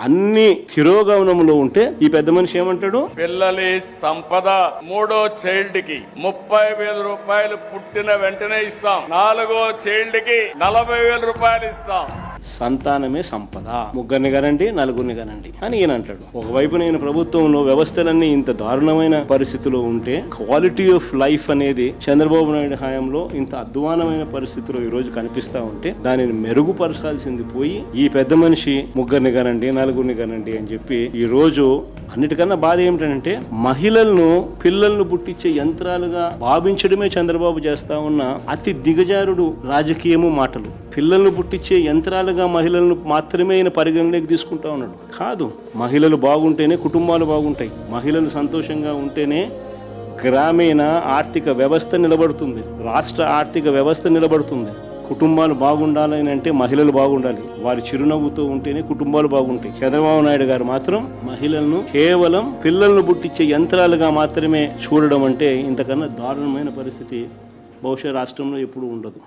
అన్ని తిరోగమనంలో ఉంటే ఈ పెద్ద మనిషి ఏమంటాడు? పిల్లలి సంపద మూడో చైల్డ్ కి 30,000 రూపాయలు పుట్టిన వెంటనే ఇస్తాం. 4వ చైల్డ్ కి 40,000 రూపాయలు ఇస్తాం. సంతానమే సంపద. ముగ్గురిని కనండి, నలుగురిని కనండి అని ఈయన అంటాడు. ఒకవైపు నేను ప్రభుత్వంలో వ్యవస్థలన్నీ ఇంత దారుణమైన పరిస్థితిలో ఉంటే క్వాలిటీ ఆఫ్ లైఫ్ అనేది చంద్రబాబు నాయుడు హయాంలో ఇంత అధ్వానమైన పరిస్థితిలో ఈ రోజు కనిపిస్తా ఉంటే దానిని మెరుగుపరచాల్సింది పోయి ఈ పెద్ద మనిషి ముగ్గురిని కనండి, నలుగురిని కనండి అని చెప్పి ఈ రోజు అన్నిటికన్నా బాధ ఏమిటంటే మహిళలను పిల్లలను పుట్టించే యంత్రాలుగా భావించడమే చంద్రబాబు చేస్తా ఉన్న అతి దిగజారుడు రాజకీయము మాటలు. పిల్లలను పుట్టించే యంత్రాలుగా మహిళలను మాత్రమే ఆయన పరిగణలోకి తీసుకుంటా ఉన్నాడు. కాదు, మహిళలు బాగుంటేనే కుటుంబాలు బాగుంటాయి. మహిళలు సంతోషంగా ఉంటేనే గ్రామీణ ఆర్థిక వ్యవస్థ నిలబడుతుంది, రాష్ట్ర ఆర్థిక వ్యవస్థ నిలబడుతుంది. కుటుంబాలు బాగుండాలని అంటే మహిళలు బాగుండాలి. వారి చిరునవ్వుతో ఉంటేనే కుటుంబాలు బాగుంటాయి. చంద్రబాబు నాయుడు గారు మాత్రం మహిళలను కేవలం పిల్లలను పుట్టించే యంత్రాలుగా మాత్రమే చూడడం అంటే ఇంతకన్నా దారుణమైన పరిస్థితి బహుశా రాష్ట్రంలో ఎప్పుడూ ఉండదు.